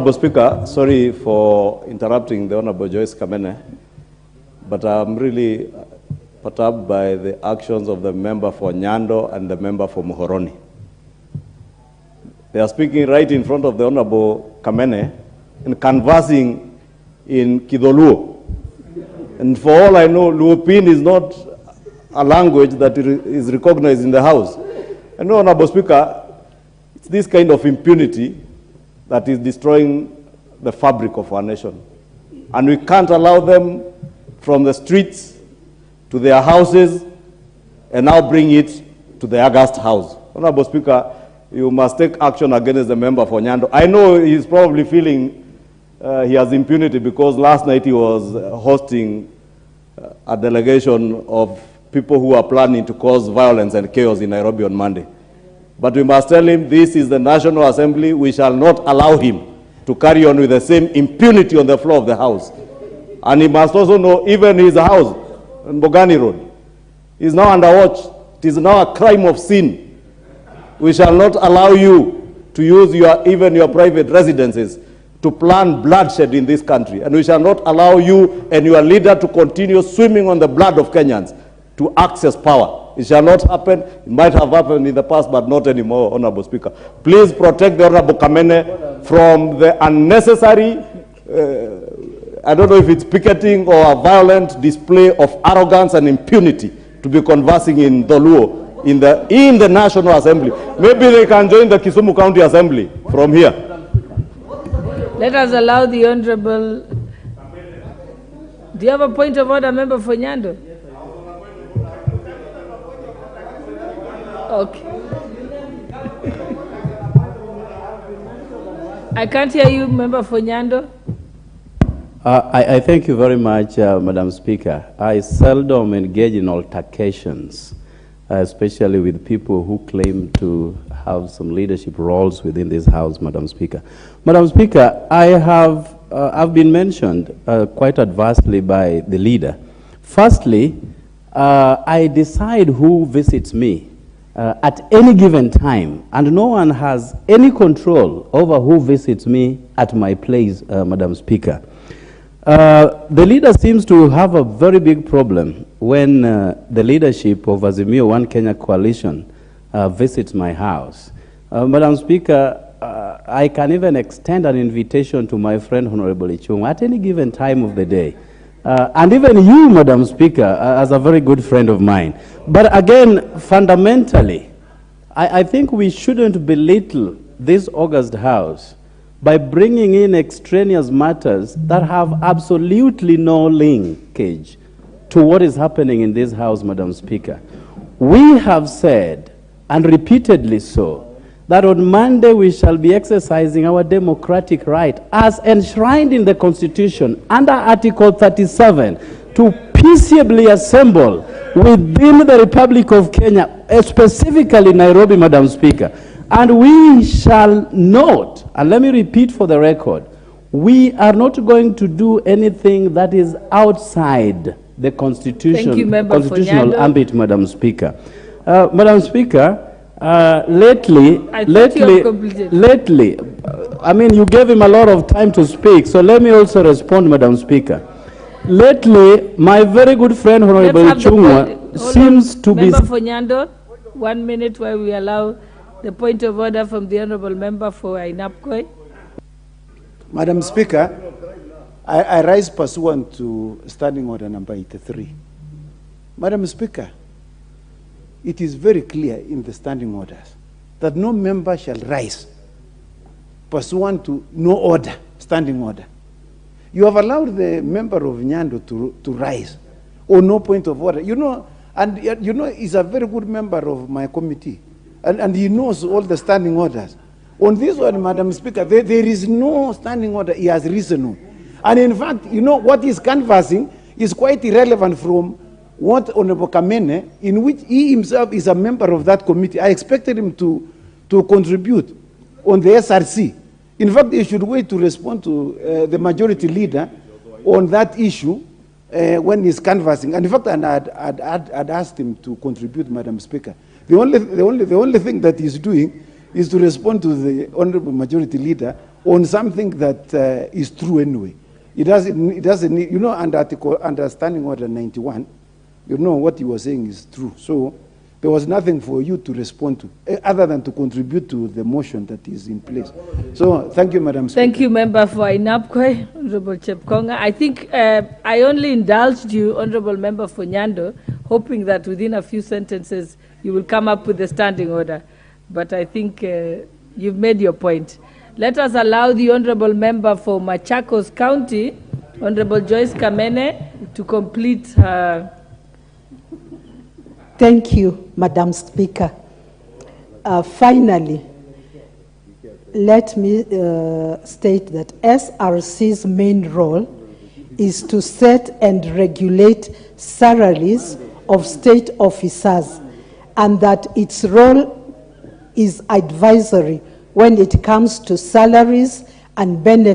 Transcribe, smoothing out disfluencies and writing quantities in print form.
Honorable Speaker, sorry for interrupting the Honorable Joyce Kamene, but I'm really perturbed by the actions of the member for Nyando and the member for Muhoroni. They are speaking right in front of the Honorable Kamene and conversing in Kidoluo. And for all I know, Luopin is not a language that is recognized in the House. And no, Honorable Speaker, it's this kind of impunity that is destroying the fabric of our nation. And we can't allow them from the streets to their houses and now bring it to the August House. Honorable Speaker, you must take action against the member for Nyando. I know he's probably feeling he has impunity because last night he was hosting a delegation of people who are planning to cause violence and chaos in Nairobi on Monday. But we must tell him this is the National Assembly. We shall not allow him to carry on with the same impunity on the floor of the House. And he must also know even his house on Bogani Road is now under watch. It is now a crime of sin. We shall not allow you to use even your private residences to plan bloodshed in this country. And we shall not allow you and your leader to continue swimming on the blood of Kenyans to access power. It shall not happen. It might have happened in the past, but not anymore, Honorable Speaker. Please protect the Honorable Kamene from the unnecessary, I don't know if it's picketing or a violent display of arrogance and impunity to be conversing in Doluo in the National Assembly. Maybe they can join the Kisumu County Assembly from here. Let us allow the Honorable. Do you have a point of order, Member for Nyando? Okay. I can't hear you, Member for Nyando. I thank you very much, Madam Speaker. I seldom engage in altercations, especially with people who claim to have some leadership roles within this House, Madam Speaker. Madam Speaker, I've been mentioned quite adversely by the leader. Firstly, I decide who visits me at any given time, and no one has any control over who visits me at my place, Madam Speaker. The leader seems to have a very big problem when the leadership of Azimio One Kenya Coalition visits my house. Madam Speaker, I can even extend an invitation to my friend Honorable Ichungwah at any given time of the day. And even you, Madam Speaker, as a very good friend of mine. But again, fundamentally, I think we shouldn't belittle this August House by bringing in extraneous matters that have absolutely no linkage to what is happening in this House, Madam Speaker. We have said, and repeatedly so, that on Monday we shall be exercising our democratic right as enshrined in the Constitution under Article 37 to peaceably assemble within the Republic of Kenya, specifically Nairobi, Madam Speaker. And we shall not, and let me repeat for the record, we are not going to do anything that is outside the constitutional ambit, Madam Speaker. Madam Speaker, lately, I mean, you gave him a lot of time to speak, so let me also respond, Madam Speaker. Lately, my very good friend, Honorable Ichungwah, seems to be... Member for Nyando, 1 minute while we allow the point of order from the Honorable Member for Ainapkoi. Madam Speaker, I rise pursuant to Standing Order number 83. Madam Speaker, it is very clear in the standing orders that no member shall rise pursuant to no order, standing order. You have allowed the member of Nyando to rise on no point of order. You know, and you know, he's a very good member of my committee, and he knows all the standing orders. On this one, Madam Speaker, there is no standing order he has risen on. And in fact, you know, what he's canvassing is quite irrelevant from what Honorable Kamene, in which he himself is a member of that committee. I expected him to contribute on the SRC. In fact, he should wait to respond to the majority leader on that issue when he's canvassing. And in fact, I'd asked him to contribute, Madam Speaker. The only thing that he's doing is to respond to the Honorable Majority Leader on something that is true anyway. It doesn't need, you know, under Standing Order 91, you know what he was saying is true. So there was nothing for you to respond to, other than to contribute to the motion that is in place. So thank you, Madam Speaker. Thank you, Member for Inapkwe, Honorable Chepkonga. I think I only indulged you, Honorable Member for Nyando, hoping that within a few sentences you will come up with the standing order. But I think you've made your point. Let us allow the Honorable Member for Machakos County, Honorable Joyce Kamene, to complete her. Thank you, Madam Speaker. Finally, let me state that SRC's main role is to set and regulate salaries of state officers, and that its role is advisory when it comes to salaries and benefits